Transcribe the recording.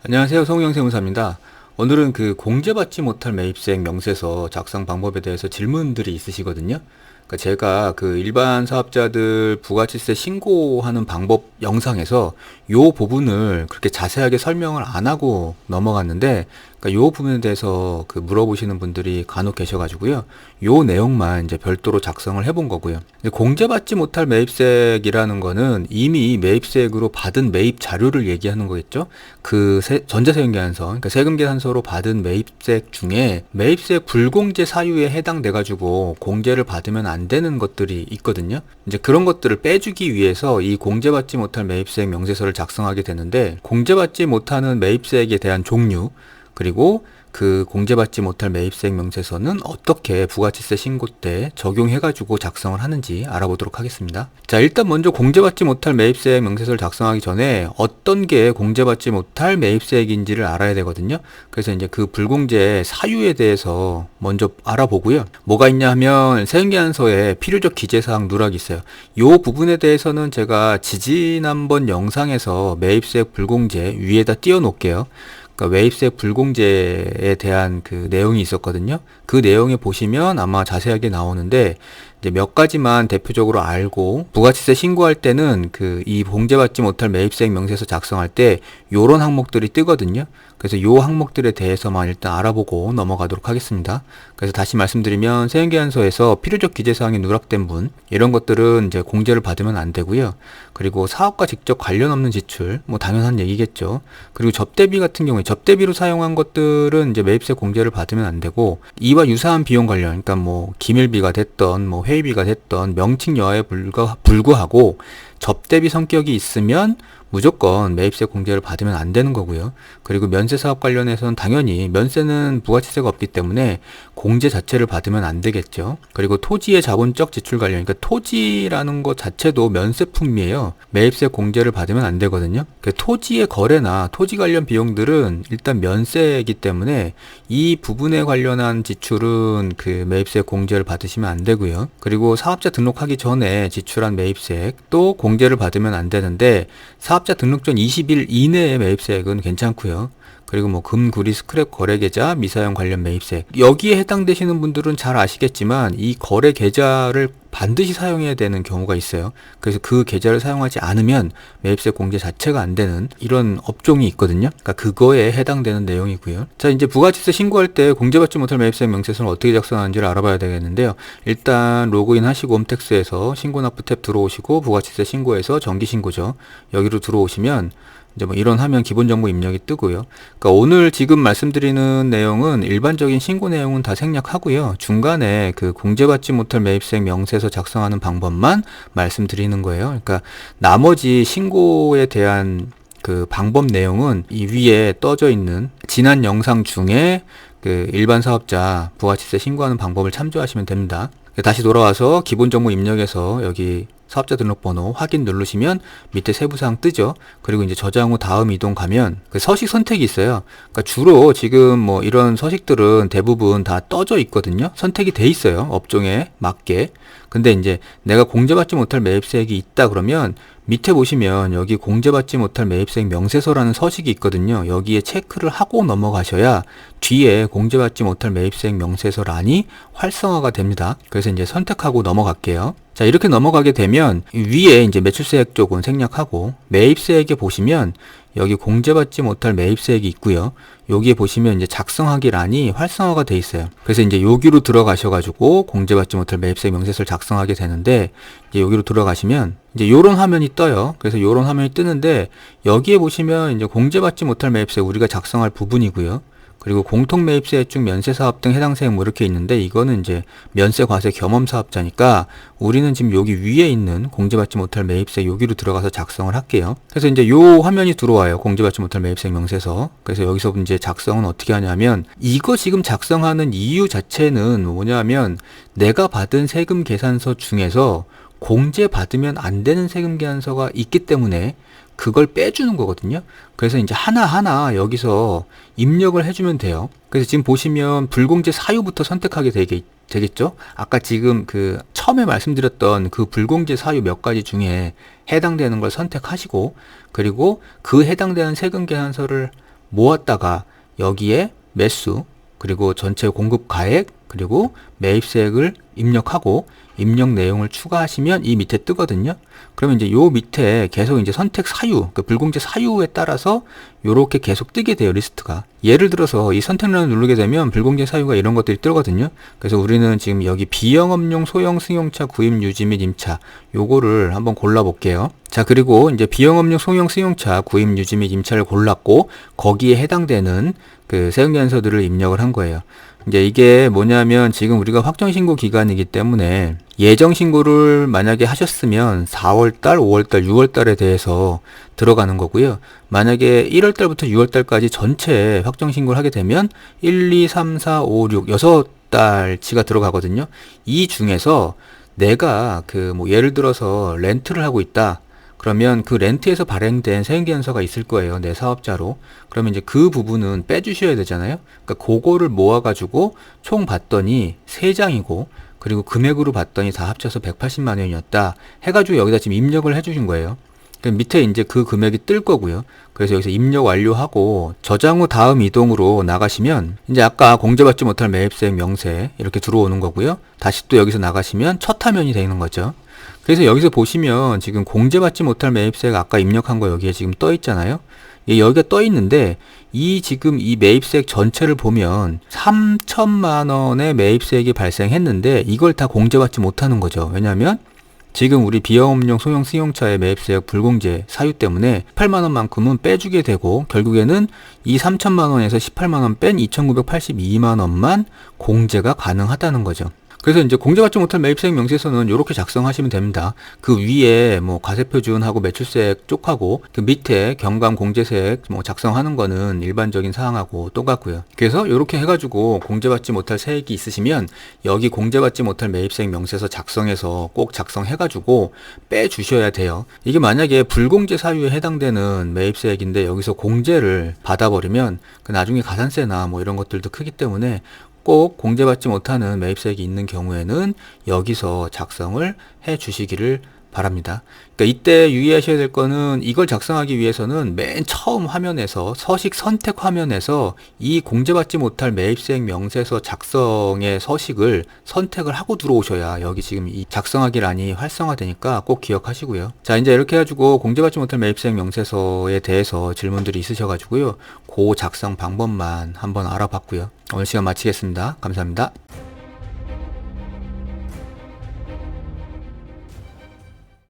안녕하세요. 송영 세무사입니다. 오늘은 그 공제받지 못할 매입세액 명세서 작성 방법에 대해서 질문들이 있으시거든요. 그러니까 제가 그 일반 사업자들 부가치세 신고하는 방법 영상에서 요 부분을 그렇게 자세하게 설명을 안 하고 넘어갔는데, 그러니까 요 부분에 대해서 그 물어보시는 분들이 간혹 계셔가지고요. 요 내용만 이제 별도로 작성을 해본 거고요. 근데 공제받지 못할 매입세액이라는 거는 이미 매입세액으로 받은 매입 자료를 얘기하는 거겠죠. 그 전자세금계산서, 그러니까 세금계산서로 받은 매입세액 중에 매입세액 불공제 사유에 해당돼 가지고 공제를 받으면 안 되는 것들이 있거든요. 이제 그런 것들을 빼주기 위해서 이 공제받지 못할 매입세액 명세서를 작성하게 되는데, 공제받지 못하는 매입세액에 대한 종류, 그리고 그 공제받지 못할 매입세액 명세서는 어떻게 부가치세 신고 때 적용해가지고 작성을 하는지 알아보도록 하겠습니다. 자, 일단 먼저 공제받지 못할 매입세액 명세서를 작성하기 전에 어떤 게 공제받지 못할 매입세액인지를 알아야 되거든요. 그래서 이제 그 불공제 사유에 대해서 먼저 알아보고요. 뭐가 있냐 하면 세금계산서에 필요적 기재사항 누락이 있어요. 이 부분에 대해서는 제가 지지난번 영상에서 매입세액 불공제 위에다 띄워 놓을게요. 그러니까 매입세 불공제에 대한 그 내용이 있었거든요. 그 내용에 보시면 아마 자세하게 나오는데, 이제 몇 가지만 대표적으로 알고 부가치세 신고할 때는 그 이 공제받지 못할 매입세액 명세서 작성할 때 요런 항목들이 뜨거든요. 그래서 요 항목들에 대해서만 일단 알아보고 넘어가도록 하겠습니다. 그래서 다시 말씀드리면 세금계산서에서 필요적 기재사항이 누락된 분, 이런 것들은 이제 공제를 받으면 안 되고요. 그리고 사업과 직접 관련 없는 지출, 뭐 당연한 얘기겠죠. 그리고 접대비 같은 경우에 접대비로 사용한 것들은 이제 매입세 공제를 받으면 안 되고, 이와 유사한 비용 관련, 그러니까 뭐 기밀비가 됐던 뭐 회의비가 됐던 명칭 여하에 불구하고 접대비 성격이 있으면 무조건 매입세 공제를 받으면 안 되는 거고요. 그리고 면세 사업 관련해서는 당연히 면세는 부가치세가 없기 때문에 공제 자체를 받으면 안 되겠죠. 그리고 토지의 자본적 지출 관련, 그러니까 토지라는 것 자체도 면세품이에요. 매입세 공제를 받으면 안 되거든요. 그 토지의 거래나 토지 관련 비용들은 일단 면세이기 때문에 이 부분에 관련한 지출은 그 매입세 공제를 받으시면 안 되고요. 그리고 사업자 등록하기 전에 지출한 매입세액 또 공제를 받으면 안 되는데, 사업자 등록 전 20일 이내의 매입세액은 괜찮고요. 그리고 뭐 금, 구리, 스크랩 거래 계좌, 미사용 관련 매입세액, 여기에 해당되시는 분들은 잘 아시겠지만 이 거래 계좌를 반드시 사용해야 되는 경우가 있어요. 그래서 그 계좌를 사용하지 않으면 매입세 공제 자체가 안 되는 이런 업종이 있거든요. 그러니까 그거에 해당되는 내용이고요. 자, 이제 부가치세 신고할 때 공제받지 못할 매입세액 명세서는 어떻게 작성하는지를 알아봐야 되겠는데요. 일단 로그인 하시고 홈택스에서 신고납부 탭 들어오시고 부가치세 신고에서 정기신고죠. 여기로 들어오시면 이제 뭐 이런 화면 기본 정보 입력이 뜨고요. 그러니까 오늘 지금 말씀드리는 내용은 일반적인 신고 내용은 다 생략하고요. 중간에 그 공제받지 못할 매입세액 명세서 작성하는 방법만 말씀드리는 거예요. 그러니까 나머지 신고에 대한 그 방법 내용은 이 위에 떠져 있는 지난 영상 중에 그 일반 사업자 부가치세 신고하는 방법을 참조하시면 됩니다. 다시 돌아와서 기본 정보 입력해서 여기 사업자 등록번호 확인 누르시면 밑에 세부사항 뜨죠. 그리고 이제 저장 후 다음 이동 가면 그 서식 선택이 있어요. 그러니까 주로 지금 뭐 이런 서식들은 대부분 다 떠져 있거든요. 선택이 돼 있어요. 업종에 맞게. 근데 이제 내가 공제받지 못할 매입세액이 있다 그러면 밑에 보시면 여기 공제받지 못할 매입세액 명세서라는 서식이 있거든요. 여기에 체크를 하고 넘어가셔야 뒤에 공제받지 못할 매입세액 명세서란이 활성화가 됩니다. 그래서 이제 선택하고 넘어갈게요. 자, 이렇게 넘어가게 되면 위에 이제 매출세액 쪽은 생략하고 매입세액에 보시면 여기 공제받지 못할 매입세액이 있고요. 여기에 보시면 이제 작성하기 란이 활성화가 돼 있어요. 그래서 이제 여기로 들어가셔가지고 공제받지 못할 매입세액 명세서를 작성하게 되는데, 이제 여기로 들어가시면 이제 요런 화면이 떠요. 그래서 요런 화면이 뜨는데 여기에 보시면 이제 공제받지 못할 매입세액 우리가 작성할 부분이고요. 그리고 공통매입세액 중 면세사업 등 해당 세액 뭐 이렇게 있는데, 이거는 이제 면세 과세 겸업사업자니까 우리는 지금 여기 위에 있는 공제받지 못할 매입세액 여기로 들어가서 작성을 할게요. 그래서 이제 요 화면이 들어와요. 공제받지 못할 매입세액 명세서. 그래서 여기서 이제 작성은 어떻게 하냐면, 이거 지금 작성하는 이유 자체는 뭐냐면 내가 받은 세금 계산서 중에서 공제받으면 안 되는 세금 계산서가 있기 때문에 그걸 빼주는 거거든요. 그래서 이제 하나하나 여기서 입력을 해주면 돼요. 그래서 지금 보시면 불공제 사유부터 선택하게 되겠죠. 아까 지금 그 처음에 말씀드렸던 그 불공제 사유 몇 가지 중에 해당되는 걸 선택하시고, 그리고 그 해당되는 세금 계산서를 모았다가 여기에 매수, 그리고 전체 공급 가액, 그리고 매입세액을 입력하고 입력 내용을 추가하시면 이 밑에 뜨거든요. 그러면 이제 요 밑에 계속 이제 선택 사유, 그 불공제 사유에 따라서 요렇게 계속 뜨게 돼요, 리스트가. 예를 들어서 이 선택란을 누르게 되면 불공제 사유가 이런 것들이 뜨거든요. 그래서 우리는 지금 여기 비영업용 소형 승용차 구입 유지 및 임차 요거를 한번 골라 볼게요. 자, 그리고 이제 비영업용 소형 승용차 구입 유지 및 임차를 골랐고 거기에 해당되는 그 세금연서들을 입력을 한 거예요. 이제 이게 뭐냐면 지금 우리가 확정신고 기간이기 때문에 예정신고를 만약에 하셨으면 4월달, 5월달, 6월달에 대해서 들어가는 거고요. 만약에 1월달부터 6월달까지 전체 확정신고를 하게 되면 1, 2, 3, 4, 5, 6, 6달치가 들어가거든요. 이 중에서 내가 그 뭐 예를 들어서 렌트를 하고 있다. 그러면 그 렌트에서 발행된 세금계산서가 있을 거예요. 내 사업자로. 그러면 이제 그 부분은 빼주셔야 되잖아요. 그러니까 그거를 모아가지고 총 봤더니 3장이고, 그리고 금액으로 봤더니 다 합쳐서 180만 원이었다. 해가지고 여기다 지금 입력을 해주신 거예요. 그 밑에 이제 그 금액이 뜰 거고요. 그래서 여기서 입력 완료하고 저장 후 다음 이동으로 나가시면 이제 아까 공제받지 못할 매입세액 명세 이렇게 들어오는 거고요. 다시 또 여기서 나가시면 첫 화면이 되는 거죠. 그래서 여기서 보시면 지금 공제받지 못할 매입세액 아까 입력한 거 여기에 지금 떠 있잖아요. 예, 여기가 떠 있는데 이 지금 이 매입세액 전체를 보면 3천만 원의 매입세액이 발생했는데 이걸 다 공제받지 못하는 거죠. 왜냐하면 지금 우리 비영업용 소형 승용차의 매입세액 불공제 사유 때문에 18만 원만큼은 빼주게 되고 결국에는 이 3천만 원에서 18만 원 뺀 2,982만 원만 공제가 가능하다는 거죠. 그래서 이제 공제받지 못할 매입세액 명세서는 이렇게 작성하시면 됩니다. 그 위에 뭐 과세표준하고 매출세액 쪽하고 그 밑에 경감 공제세액 뭐 작성하는 거는 일반적인 사항하고 똑같고요. 그래서 이렇게 해가지고 공제받지 못할 세액이 있으시면 여기 공제받지 못할 매입세액 명세서 작성해서 꼭 작성해가지고 빼주셔야 돼요. 이게 만약에 불공제 사유에 해당되는 매입세액인데 여기서 공제를 받아버리면 그 나중에 가산세나 뭐 이런 것들도 크기 때문에 꼭 공제받지 못하는 매입세액이 있는 경우에는 여기서 작성을 해 주시기를 바랍니다. 그러니까 이때 유의하셔야 될 거는 이걸 작성하기 위해서는 맨 처음 화면에서 서식 선택 화면에서 이 공제받지 못할 매입세액 명세서 작성의 서식을 선택을 하고 들어오셔야 여기 지금 이 작성하기 란이 활성화되니까 꼭 기억하시고요. 자, 이제 이렇게 해가지고 공제받지 못할 매입세액 명세서에 대해서 질문들이 있으셔가지고요. 그 작성 방법만 한번 알아봤고요. 오늘 시간 마치겠습니다. 감사합니다.